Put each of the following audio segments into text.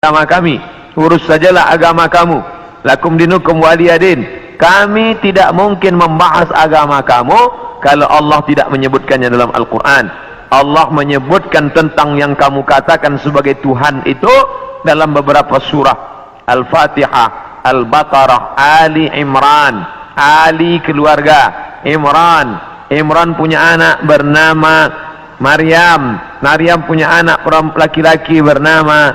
bersama kami, urus sajalah agama kamu. Lakum dinukum waliyadin. Kami tidak mungkin membahas agama kamu kalau Allah tidak menyebutkannya dalam Al-Quran. Allah menyebutkan tentang yang kamu katakan sebagai Tuhan itu dalam beberapa surah. Al-Fatihah, Al-Baqarah, Ali Imran. Ali keluarga, Imran punya anak bernama Maryam. Maryam punya anak laki-laki bernama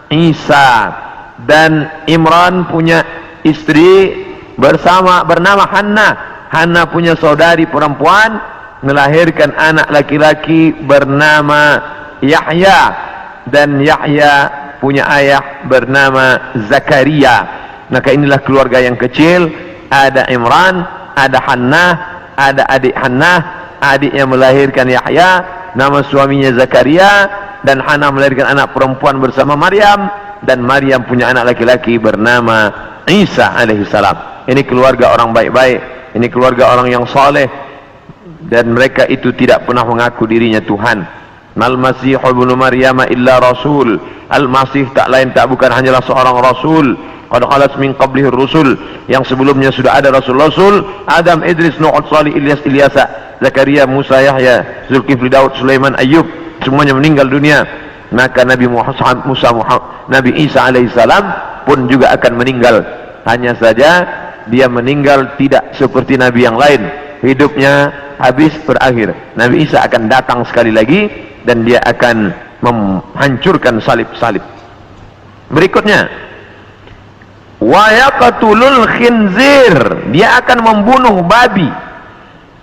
Isa. Dan Imran punya istri bernama Hannah. Hannah punya saudari perempuan, melahirkan anak laki-laki bernama Yahya. Dan Yahya punya ayah bernama Zakaria. Maka inilah keluarga yang kecil. Ada Imran, ada Hannah, ada adik Hannah, adik yang melahirkan Yahya, nama suaminya Zakaria. Dan Hannah melahirkan anak perempuan bersama Maryam. Dan Maryam punya anak laki-laki bernama Isa alaihissalam. Ini keluarga orang baik-baik, ini keluarga orang yang saleh, dan mereka itu tidak pernah mengaku dirinya Tuhan. Al-Masih ibnu Maryam illa rasul. Al-Masih tak lain tak bukan hanyalah seorang rasul. Qad khalas min qablihi rusul, yang sebelumnya sudah ada rasul-rasul. Adam, Idris, Nuh, Salih, Ilyas, Ilyasa, Zakaria, Musa, Yahya, Zulkifli, Daud, Sulaiman, Ayyub, semuanya meninggal dunia. Maka Nabi Nabi Isa alaihissalam pun juga akan meninggal. Hanya saja dia meninggal tidak seperti Nabi yang lain, hidupnya habis berakhir. Nabi Isa akan datang sekali lagi dan dia akan menghancurkan salib-salib. Berikutnya, wa yaqtulul khinzir, dia akan membunuh babi.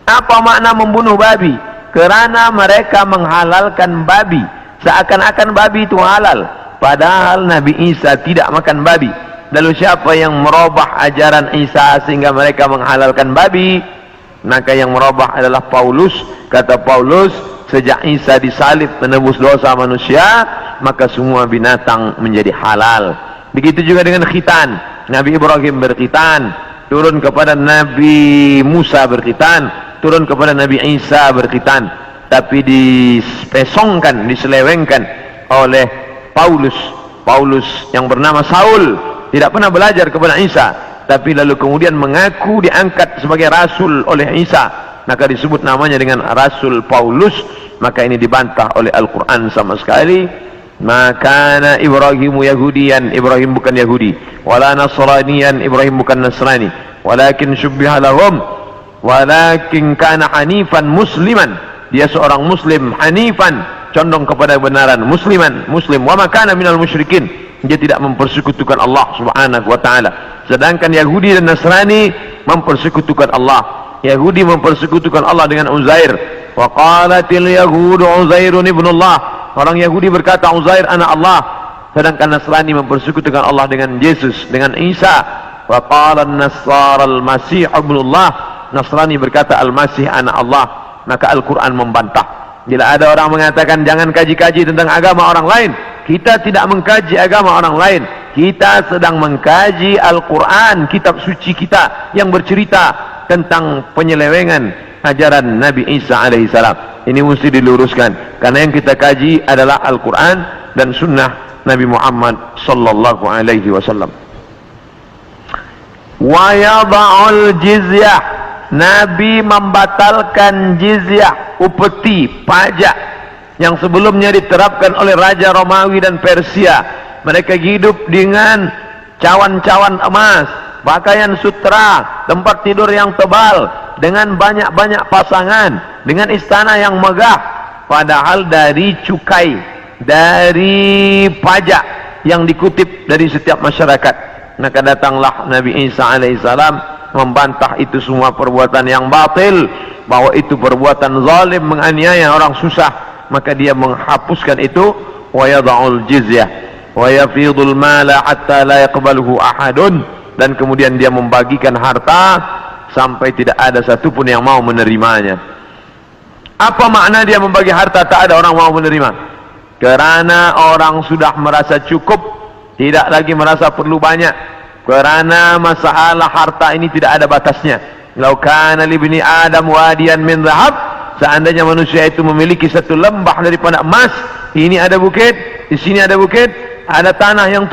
Apa makna membunuh babi? Kerana mereka menghalalkan babi, seakan-akan babi itu halal, padahal Nabi Isa tidak makan babi. Lalu siapa yang merubah ajaran Isa sehingga mereka menghalalkan babi? Maka yang merubah adalah Paulus. Kata Paulus, sejak Isa disalib menebus dosa manusia, maka semua binatang menjadi halal. Begitu juga dengan khitan. Nabi Ibrahim berkhitan, turun kepada Nabi Musa berkhitan, turun kepada Nabi Isa berkhitan. Tapi dispesongkan, diselewengkan oleh Paulus. Paulus yang bernama Saul, tidak pernah belajar kepada Isa, tapi lalu kemudian mengaku diangkat sebagai rasul oleh Isa, maka disebut namanya dengan Rasul Paulus. Maka ini dibantah oleh Al-Quran sama sekali. Maka Ibrahimu Yahudiyan, Ibrahim bukan Yahudi, wala Nasraniyan, Ibrahim bukan Nasrani, walakin syubbiha lahum, walakin kana hanifan musliman, dia seorang muslim, hanifan, condong kepada kebenaran, musliman, muslim, wa ma kana minal musyrikin, dia tidak mempersekutukan Allah subhanahu wa ta'ala. Sedangkan Yahudi dan Nasrani mempersekutukan Allah. Yahudi mempersekutukan Allah dengan Uzair. Wa qalatil yahudu Uzairun ibnullah, orang Yahudi berkata Uzair anak Allah. Sedangkan Nasrani mempersekutukan Allah dengan Yesus, dengan Isa. Wa qala an-nasara al-masih ibnullah, Nasrani berkata Al-Masih anak Allah. Maka Al-Quran membantah. Bila ada orang mengatakan jangan kaji-kaji tentang agama orang lain, kita tidak mengkaji agama orang lain, kita sedang mengkaji Al-Quran, kitab suci kita yang bercerita tentang penyelewengan ajaran Nabi Isa alaihissalam. Ini mesti diluruskan, karena yang kita kaji adalah Al-Quran dan sunnah Nabi Muhammad sallallahu alaihi wasallam. Wa yada'ul jizyah, Nabi membatalkan jizyah, upeti, pajak yang sebelumnya diterapkan oleh Raja Romawi dan Persia. Mereka hidup dengan cawan-cawan emas, pakaian sutra, tempat tidur yang tebal, dengan banyak-banyak pasangan, dengan istana yang megah. Padahal dari cukai, dari pajak yang dikutip dari setiap masyarakat. Maka datanglah Nabi Isa alaihissalam membantah itu semua perbuatan yang batil, bahwa itu perbuatan zalim, menganiaya orang susah. Maka dia menghapuskan itu. Wa yada'ul jizyah wa yafidul mala hatta la yaqbaluhu ahadun, dan kemudian dia membagikan harta sampai tidak ada satupun yang mau menerimanya. Apa makna dia membagi harta tak ada orang mau menerima? Kerana orang sudah merasa cukup, tidak lagi merasa perlu banyak. Kerana masalah harta ini tidak ada batasnya. Lau kana li ibni Adam wadiyan min dhahab, seandainya manusia itu memiliki satu lembah daripada emas, ini ada bukit, di sini ada bukit, ada tanah yang